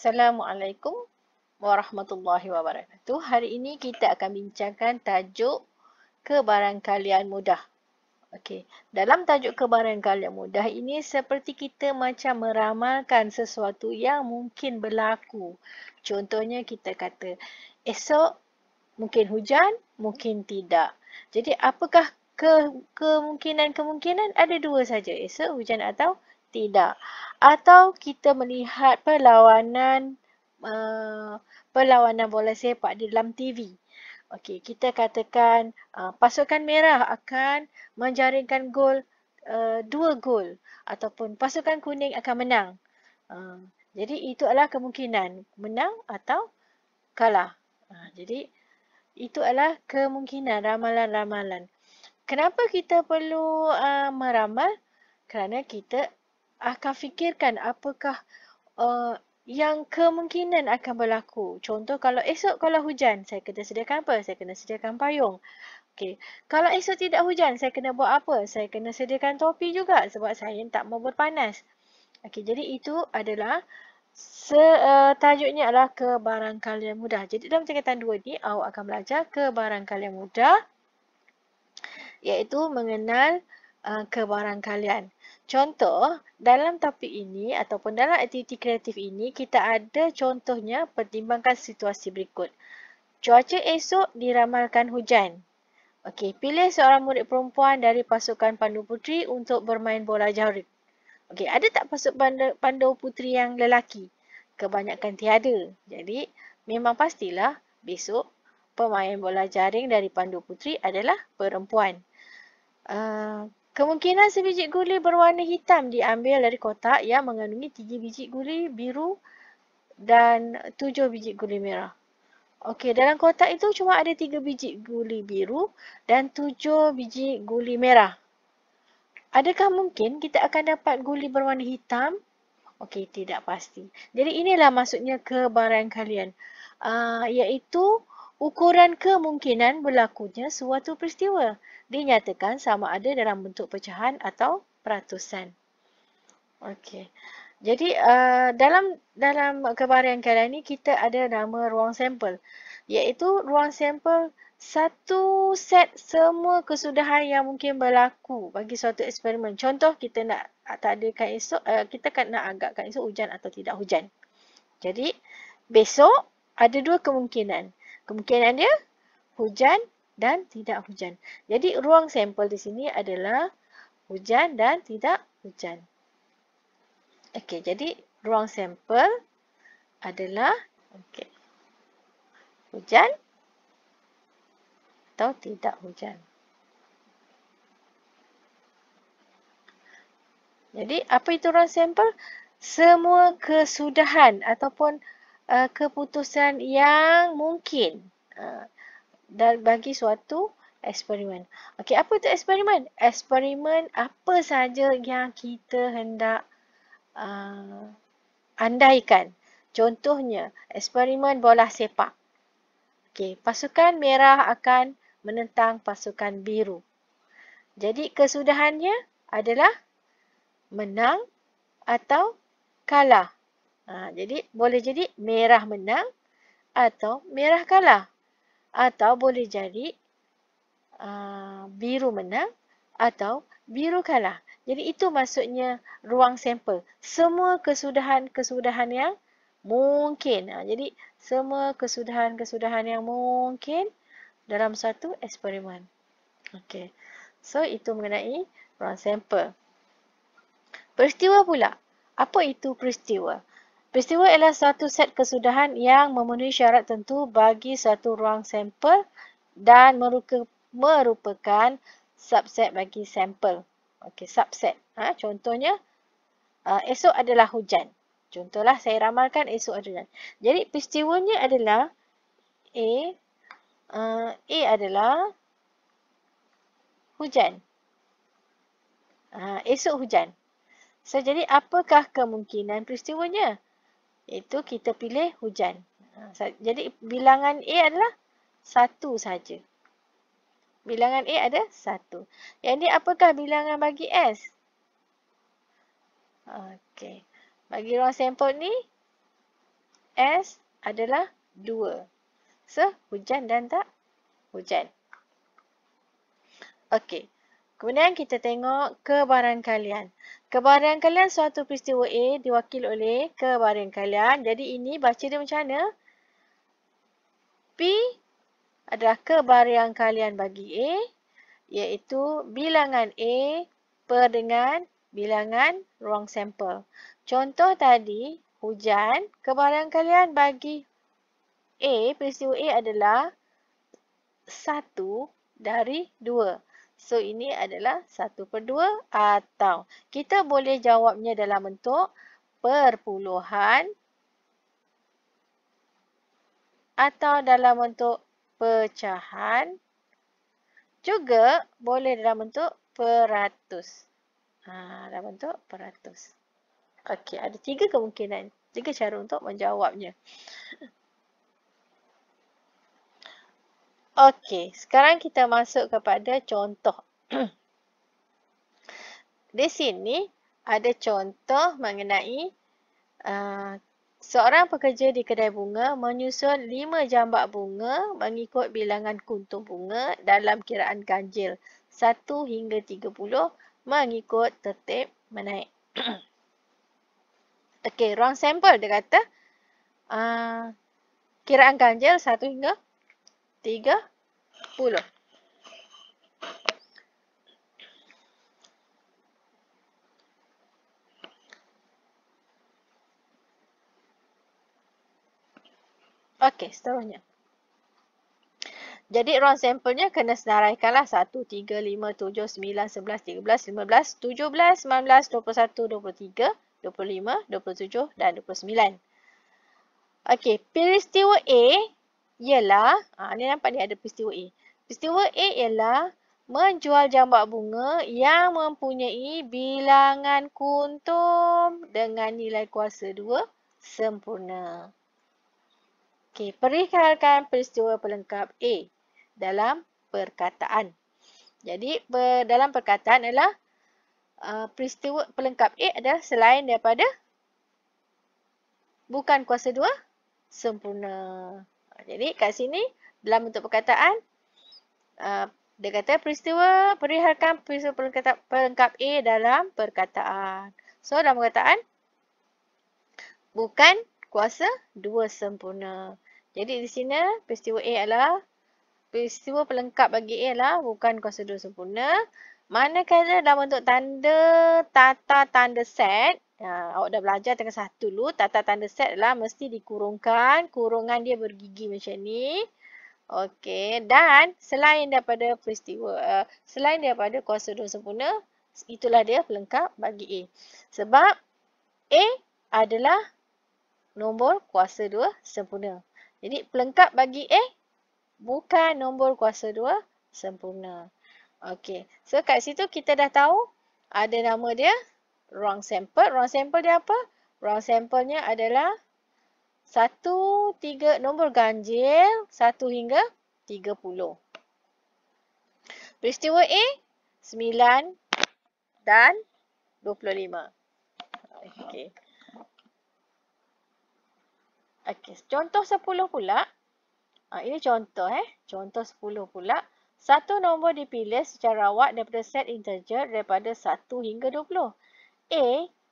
Assalamualaikum warahmatullahi wabarakatuh. Hari ini kita akan bincangkan tajuk kebarangkalian mudah. Okey, dalam tajuk kebarangkalian mudah ini seperti kita macam meramalkan sesuatu yang mungkin berlaku. Contohnya kita kata, esok mungkin hujan, mungkin tidak. Jadi apakah kemungkinan-kemungkinan? Ada dua saja, esok hujan atau tidak. Atau kita melihat perlawanan bola sepak di dalam TV. Okey, kita katakan pasukan merah akan menjaringkan gol 2 gol ataupun pasukan kuning akan menang. Jadi itu adalah kemungkinan menang atau kalah. Jadi itu adalah kemungkinan ramalan-ramalan. Kenapa kita perlu meramal? Kerana kita akan fikirkan apakah yang kemungkinan akan berlaku. Contoh kalau esok kalau hujan, saya kena sediakan apa? Saya kena sediakan payung. Okey. Kalau esok tidak hujan, saya kena buat apa? Saya kena sediakan topi juga sebab saya tak mau berpanas. Okey, jadi itu adalah tajuknya adalah kebarangkalian mudah. Jadi dalam tingkatan 2 ni awak akan belajar kebarangkalian mudah iaitu mengenal kebarangkalian. Contoh, dalam topik ini ataupun dalam aktiviti kreatif ini kita ada contohnya pertimbangkan situasi berikut. Cuaca esok diramalkan hujan. Okey, pilih seorang murid perempuan dari pasukan pandu puteri untuk bermain bola jaring. Okey, ada tak pandu puteri yang lelaki? Kebanyakan tiada. Jadi, memang pastilah besok pemain bola jaring dari pandu puteri adalah perempuan. Kemungkinan sebiji guli berwarna hitam diambil dari kotak yang mengandungi 3 biji guli biru dan 7 biji guli merah. Okey, dalam kotak itu cuma ada 3 biji guli biru dan 7 biji guli merah. Adakah mungkin kita akan dapat guli berwarna hitam? Okey, tidak pasti. Jadi inilah maksudnya kebarangkalian. Iaitu ukuran kemungkinan berlakunya suatu peristiwa dinyatakan sama ada dalam bentuk pecahan atau peratusan. Okey. Jadi dalam kebarangkalian ni kita ada nama ruang sampel. Iaitu ruang sampel satu set semua kesudahan yang mungkin berlaku bagi suatu eksperimen. Contoh kita nak takdirkan esok, kita kan nak agakkan esok hujan atau tidak hujan. Jadi besok ada dua kemungkinan. Kemungkinan dia hujan dan tidak hujan. Jadi ruang sampel di sini adalah hujan dan tidak hujan. Okey, jadi ruang sampel adalah hujan atau tidak hujan. Jadi apa itu ruang sampel? Semua kesudahan ataupun keputusan yang mungkin bagi suatu eksperimen. Okey, apa itu eksperimen? Eksperimen apa saja yang kita hendak andaikan. Contohnya, eksperimen bola sepak. Okey, pasukan merah akan menentang pasukan biru. Jadi kesudahannya adalah menang atau kalah. Jadi boleh jadi merah menang atau merah kalah. Atau boleh jadi biru menang atau biru kalah. Jadi itu maksudnya ruang sampel. Semua kesudahan-kesudahan yang mungkin. Jadi semua kesudahan-kesudahan yang mungkin dalam satu eksperimen. Okey. So itu mengenai ruang sampel. Peristiwa pula. Apa itu peristiwa? Peristiwa ialah satu set kesudahan yang memenuhi syarat tentu bagi satu ruang sampel dan merupakan subset bagi sampel. Okey, subset. Contohnya, esok adalah hujan. Contohlah saya ramalkan esok adalah hujan. Jadi peristiwanya adalah A adalah hujan. Esok hujan. So, jadi apakah kemungkinan peristiwanya? Itu kita pilih hujan. Jadi bilangan A adalah 1 saja. Bilangan A ada 1. Yang ni apakah bilangan bagi S? Okey. Bagi ruang sampel ni S adalah 2. So, hujan dan tak hujan. Okey. Kemudian kita tengok kebarangkalian. Kebarangkalian suatu peristiwa A diwakili oleh kebarangkalian. Jadi ini baca dia macam mana? P adalah kebarangkalian bagi A, iaitu bilangan A per dengan bilangan ruang sampel. Contoh tadi, hujan, kebarangkalian bagi A, peristiwa A adalah 1 dari 2. So, ini adalah 1/2 atau kita boleh jawabnya dalam bentuk perpuluhan atau dalam bentuk pecahan, juga boleh dalam bentuk peratus. Dalam bentuk peratus. Okey, ada 3 kemungkinan, 3 cara untuk menjawabnya. Okey, sekarang kita masuk kepada contoh. Di sini ada contoh mengenai seorang pekerja di kedai bunga menyusun 5 jambak bunga mengikut bilangan kuntum bunga dalam kiraan ganjil 1 hingga 30 mengikut tertib menaik. Okey, ruang sampel dia kata kiraan ganjil 1 hingga 30. Okey, seterusnya. Jadi ruang sampelnya kena senaraikanlah 1, 3, 5, 7, 9, 11, 13, 15, 17, 19, 21, 23, 25, 27 dan 29. Okey, peristiwa A ialah, ni nampak ni ada peristiwa A. Peristiwa A ialah menjual jambak bunga yang mempunyai bilangan kuntum dengan nilai kuasa 2 sempurna. Okey, perihalkan peristiwa pelengkap A dalam perkataan. Jadi, dalam perkataan adalah peristiwa pelengkap A adalah selain daripada bukan kuasa 2 sempurna. Jadi, kat sini dalam bentuk perkataan, dia kata perihalkan peristiwa pelengkap A dalam perkataan. So, dalam perkataan, bukan kuasa 2 sempurna. Jadi di sini peristiwa A adalah peristiwa pelengkap bagi A adalah bukan kuasa 2 sempurna. Manakala dalam bentuk tanda tata tanda set, awak dah belajar tingkat 1 dulu, tata tanda set adalah mesti dikurungkan, kurungan dia bergigi macam ni. Okey, dan selain daripada peristiwa selain daripada kuasa 2 sempurna, itulah dia pelengkap bagi A. Sebab A adalah nombor kuasa 2 sempurna. Jadi pelengkap bagi A bukan nombor kuasa 2 sempurna. Okey. So kat situ kita dah tahu ada nama dia ruang sampel. Ruang sampel dia apa? Ruang sampelnya adalah 1, 3, nombor ganjil 1 hingga 30. Peristiwa A 9 dan 25. Okey. Okey, contoh 10 pula. Ini contoh Contoh 10 pula. Satu nombor dipilih secara rawat daripada set integer daripada 1 hingga 20. A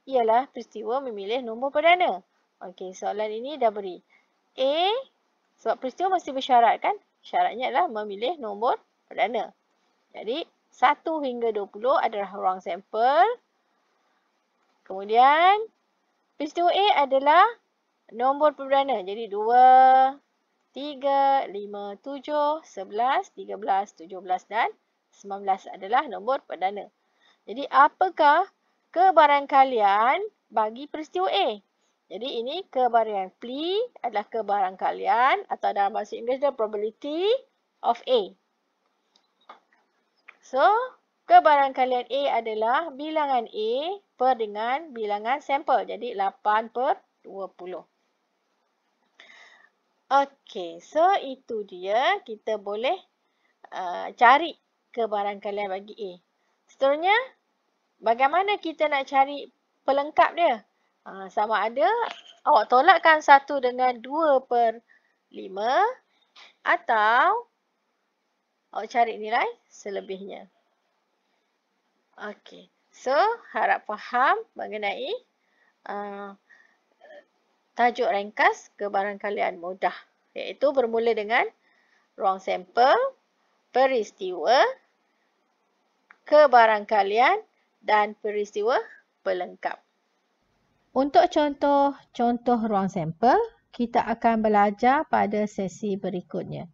ialah peristiwa memilih nombor perdana. Okey, soalan ini dah beri. A, sebab peristiwa mesti bersyarat kan? Syaratnya adalah memilih nombor perdana. Jadi, 1 hingga 20 adalah ruang sampel. Kemudian, peristiwa A adalah nombor perdana. Jadi 2, 3, 5, 7, 11, 13, 17 dan 19 adalah nombor perdana. Jadi apakah kebarangkalian bagi peristiwa A? Jadi ini kebarangkalian. P adalah kebarangkalian atau dalam bahasa Inggeris adalah probability of A. So, kebarangkalian A adalah bilangan A per dengan bilangan sampel. Jadi 8/20. Okey, so itu dia kita boleh cari kebarangkalian bagi A. Seterusnya, bagaimana kita nak cari pelengkap dia? Sama ada Awak tolakkan 1 dengan 2/5 atau awak cari nilai selebihnya. Okey. So, harap faham mengenai tajuk ringkas kebarangkalian mudah, iaitu bermula dengan ruang sampel, peristiwa, kebarangkalian dan peristiwa pelengkap. Untuk contoh ruang sampel, kita akan belajar pada sesi berikutnya.